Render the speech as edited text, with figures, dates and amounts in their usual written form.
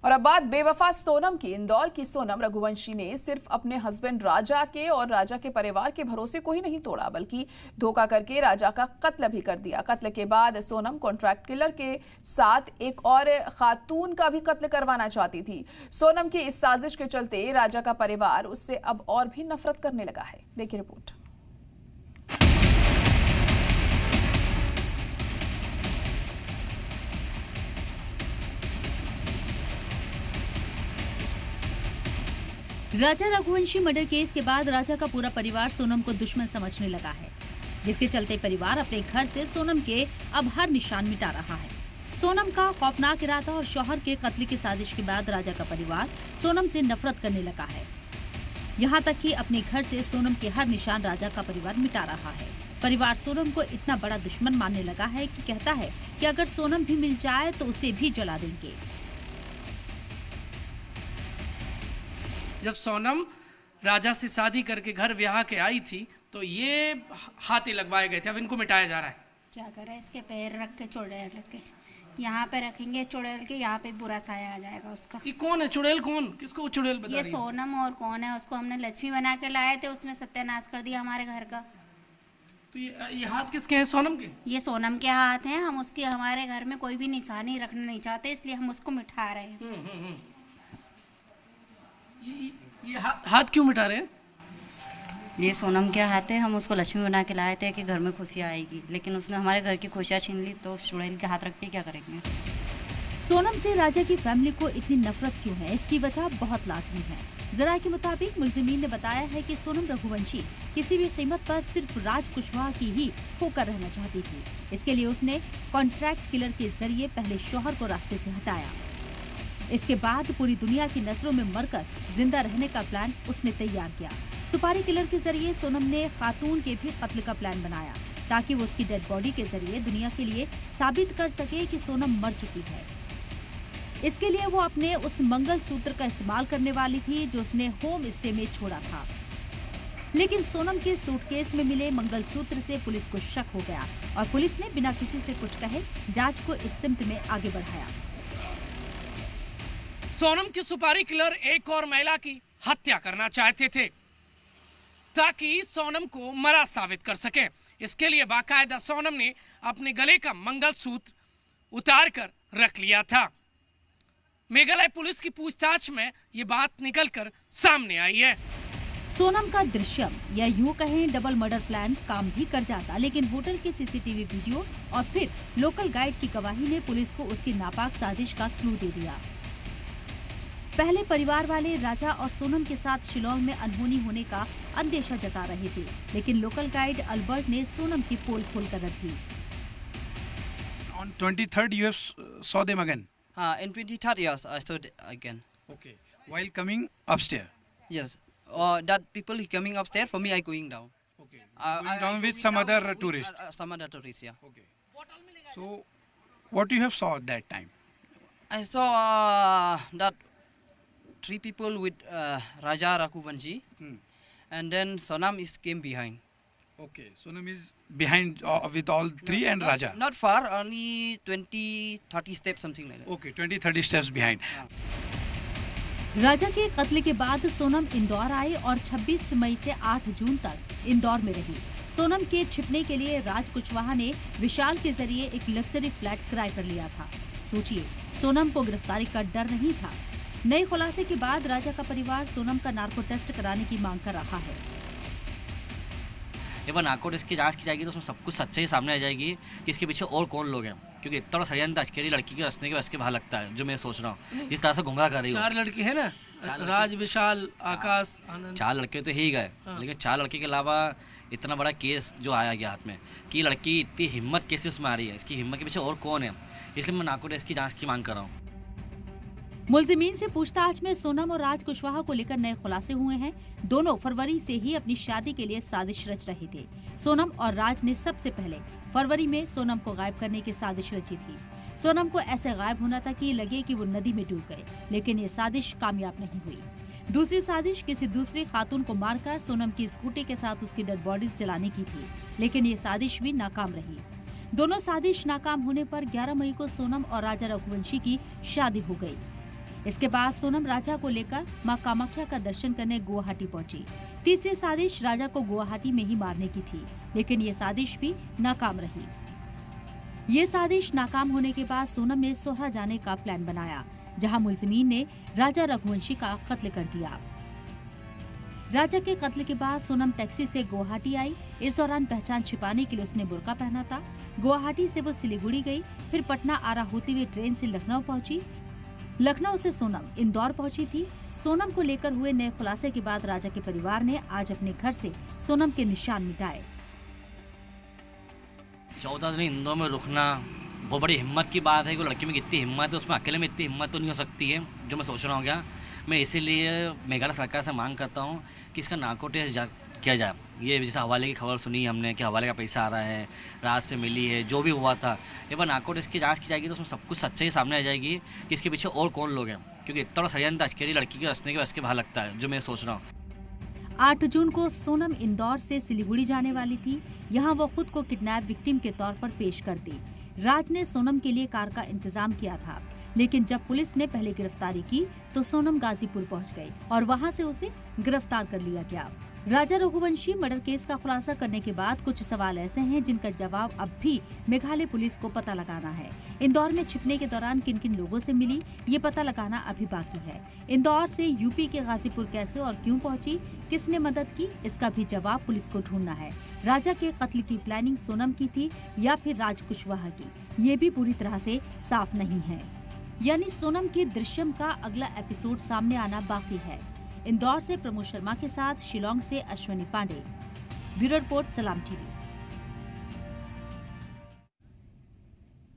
और अब बात बेवफा सोनम की। इंदौर की सोनम रघुवंशी ने सिर्फ अपने हस्बैंड राजा के और राजा के परिवार के भरोसे को ही नहीं तोड़ा, बल्कि धोखा करके राजा का कत्ल भी कर दिया। कत्ल के बाद सोनम कॉन्ट्रैक्ट किलर के साथ एक और खातून का भी कत्ल करवाना चाहती थी। सोनम की इस साजिश के चलते राजा का परिवार उससे अब और भी नफरत करने लगा है। देखिए रिपोर्ट। राजा रघुवंशी मर्डर केस के बाद राजा का पूरा परिवार सोनम को दुश्मन समझने लगा है, जिसके चलते परिवार अपने घर से सोनम के अब हर निशान मिटा रहा है। सोनम का खौफनाक इरादा और शौहर के कत्ल की साजिश के बाद राजा का परिवार सोनम से नफरत करने लगा है। यहाँ तक कि अपने घर से सोनम के हर निशान राजा का परिवार मिटा रहा है। परिवार सोनम को इतना बड़ा दुश्मन मानने लगा है कि कहता है कि अगर सोनम भी मिल जाए तो उसे भी जला देंगे। जब सोनम राजा से शादी करके घर ब्याह के आई थी तो ये हाथी लगवाए गए थे, अब इनको मिटाया जा रहा है। क्या करें, इसके पैर रख के चुड़ैल रख के यहाँ पे रखेंगे, चुड़ैल के यहाँ पे बुरा साया आ जाएगा उसका। ये कौन है चुड़ैल? कौन? किसको चुड़ैल बता रही है? ये सोनम। और कौन है? उसको हमने लक्ष्मी बना के लाए थे, उसने सत्यानाश कर दिया हमारे घर का। तो ये हाथ किसके हैं? सोनम के? ये सोनम के हाथ हैं। हम उसकी हमारे घर में कोई भी निशानी रखना नहीं चाहते, इसलिए हम उसको मिटा रहे हैं। ये हाथ क्यों मिटा रहे हैं? ये सोनम के हाथ है। हम उसको लक्ष्मी बना के लाए थे कि घर में खुशियाँ आएगी, लेकिन उसने हमारे घर की खुशियाँ छीन ली, तो चुड़ैल के हाथ रख के क्या करेंगे। सोनम से राजा की फैमिली को इतनी नफरत क्यों है, इसकी वजह बहुत लाजमी है। जरा के मुताबिक मुलजिमीन ने बताया है कि सोनम रघुवंशी किसी भी कीमत पर सिर्फ राज कुशवाहा की ही होकर रहना चाहती थी। इसके लिए उसने कॉन्ट्रैक्ट किलर के जरिए पहले शौहर को रास्ते से हटाया। इसके बाद पूरी दुनिया की नजरों में मरकर जिंदा रहने का प्लान उसने तैयार किया। सुपारी किलर के जरिए सोनम ने खातून के भी कत्ल का प्लान बनाया, ताकि वो उसकी डेड बॉडी के जरिए दुनिया के लिए साबित कर सके कि सोनम मर चुकी है। इसके लिए वो अपने उस मंगलसूत्र का इस्तेमाल करने वाली थी जो उसने होम स्टे में छोड़ा था। लेकिन सोनम के सूटकेस में मिले मंगलसूत्र से पुलिस को शक हो गया और पुलिस ने बिना किसी से कुछ कहे जांच को इस सिमत में आगे बढ़ाया। सोनम की सुपारी किलर एक और महिला की हत्या करना चाहते थे ताकि सोनम को मरा साबित कर सके। इसके लिए बाकायदा सोनम ने अपने गले का मंगलसूत्र उतार कर रख लिया था। मेघालय पुलिस की पूछताछ में ये बात निकलकर सामने आई है। सोनम का दृश्यम या यूं कहें डबल मर्डर प्लान काम भी कर जाता, लेकिन होटल के सीसीटीवी वीडियो और फिर लोकल गाइड की गवाही ने पुलिस को उसकी नापाक साजिश का क्लू दे दिया। पहले परिवार वाले राजा और सोनम के साथ शिलोंग में अनहोनी होने का अंदेशा जता रहे थे, लेकिन लोकल गाइड अल्बर्ट ने सोनम की पोल खोलकर रख दी। On 23rd, you have saw them again. In 23rd, yes, I saw it again. Okay. While coming upstairs. Yes. That people coming upstairs. For me, I going down. Okay. Going down with some other tourist. Some other tourist, yeah. Okay. So, what you have saw at that time? I saw that 3 people with Raja Raghuvanshi, and then Sonam came behind. Okay, Sonam is behind with all 3 and Raja. Not far, only 20-30 steps, something like that. Okay, 20-30 steps behind. राजा के कत्ल के बाद सोनम इंदौर आए और 26 मई से 8 जून तक इंदौर में रही। सोनम के छिपने के लिए राज कुशवाहा ने विशाल के जरिए एक लग्जरी फ्लैट किराए पर लिया था। सोचिए, सोनम को गिरफ्तारी का डर नहीं था। नए खुलासे के बाद राजा का परिवार सोनम का नार्को टेस्ट कराने की मांग कर रहा है। जब नार्को टेस्ट की जांच की जाएगी तो उसमें सब कुछ सच्चाई सामने आ जाएगी कि इसके पीछे और कौन लोग हैं, क्योंकि इतना बड़ा षड्यंत्र अकेली लड़की के रचने के बस के बाहर लगता है, जो मैं सोच रहा हूँ। जिस तरह से गुमराह कर रही है। 4 लड़की है ना, राज, विशाल, आकाश, आनंद। 4 लड़के तो ही गए, लेकिन 4 लड़के के अलावा इतना बड़ा केस जो आया गया हाथ में कि लड़की इतनी हिम्मत कैसे उसमें आ रही है, इसकी हिम्मत के पीछे और कौन है, इसलिए मैं नार्को टेस्ट की जाँच की मांग कर रहा हूँ। मुलजिमीन से पूछताछ में सोनम और राज कुशवाहा को लेकर नए खुलासे हुए हैं। दोनों फरवरी से ही अपनी शादी के लिए साजिश रच रहे थे। सोनम और राज ने सबसे पहले फरवरी में सोनम को गायब करने की साजिश रची थी। सोनम को ऐसे गायब होना था कि लगे कि वो नदी में डूब गए, लेकिन ये साजिश कामयाब नहीं हुई। दूसरी साजिश किसी दूसरी खातून को मारकर सोनम की स्कूटी के साथ उसकी डेड बॉडीज जलाने की थी, लेकिन ये साजिश भी नाकाम रही। दोनों साजिश नाकाम होने पर 11 मई को सोनम और राजा रघुवंशी की शादी हो गई। इसके बाद सोनम राजा को लेकर मां कामाख्या का दर्शन करने गुवाहाटी पहुंची। तीसरी साजिश राजा को गुवाहाटी में ही मारने की थी, लेकिन ये साजिश भी नाकाम रही। ये साजिश नाकाम होने के बाद सोनम ने सोहरा जाने का प्लान बनाया, जहां मुलजिमीन ने राजा रघुवंशी का कत्ल कर दिया। राजा के कत्ल के बाद सोनम टैक्सी से गुवाहाटी आई। इस दौरान पहचान छिपाने के लिए उसने बुर्का पहना था। गुवाहाटी से वो सिलीगुड़ी गई, फिर पटना आरा होती हुई ट्रेन से लखनऊ पहुंची। लखनऊ से सोनम इंदौर पहुंची थी। सोनम को लेकर हुए नए खुलासे के बाद राजा के परिवार ने आज अपने घर से सोनम के निशान मिटाए। 14 दिन इंदौर में रुकना बहुत बड़ी हिम्मत की बात है। कोई लड़की में कितनी हिम्मत है, उसमें अकेले में इतनी हिम्मत तो नहीं हो सकती है जो मैं सोच रहा हूँ। क्या मैं इसीलिए मेघालय सरकार से मांग करता हूँ कि इसका नार्को टेस्ट किया जाए। ये जैसे हवाले की खबर सुनी हमने कि हवाले का पैसा आ रहा है, रात से मिली है, जो भी हुआ था, एक बार नार्को टेस्ट की जांच की जाएगी तो उसमें सब कुछ सच्चाई सामने आ जाएगी कि इसके पीछे और कौन लोग हैं, क्योंकि इतना बड़ा षड्यंत्र अकेली लड़की के रचने के बस के बाहर लगता है, जो मैं सोच रहा हूँ। 8 जून को सोनम इंदौर से सिलीगुड़ी जाने वाली थी। यहाँ वो खुद को किडनैप विक्टिम के तौर पर पेश करती। राज ने सोनम के लिए कार का इंतजाम किया था, लेकिन जब पुलिस ने पहले गिरफ्तारी की तो सोनम गाजीपुर पहुंच गई और वहां से उसे गिरफ्तार कर लिया गया। राजा रघुवंशी मर्डर केस का खुलासा करने के बाद कुछ सवाल ऐसे हैं जिनका जवाब अब भी मेघालय पुलिस को पता लगाना है। इंदौर में छिपने के दौरान किन किन लोगों से मिली, ये पता लगाना अभी बाकी है। इंदौर से यूपी के गाजीपुर कैसे और क्यों पहुंची, किसने मदद की, इसका भी जवाब पुलिस को ढूंढना है। राजा के कत्ल की प्लानिंग सोनम की थी या फिर राज कुशवाहा की, ये भी पूरी तरह से साफ नहीं है। यानी सोनम की दृश्यम का अगला एपिसोड सामने आना बाकी है। इंदौर से प्रमोद शर्मा के साथ शिलोंग से अश्वनी पांडे। ब्यूरो रिपोर्ट, सलाम टीवी।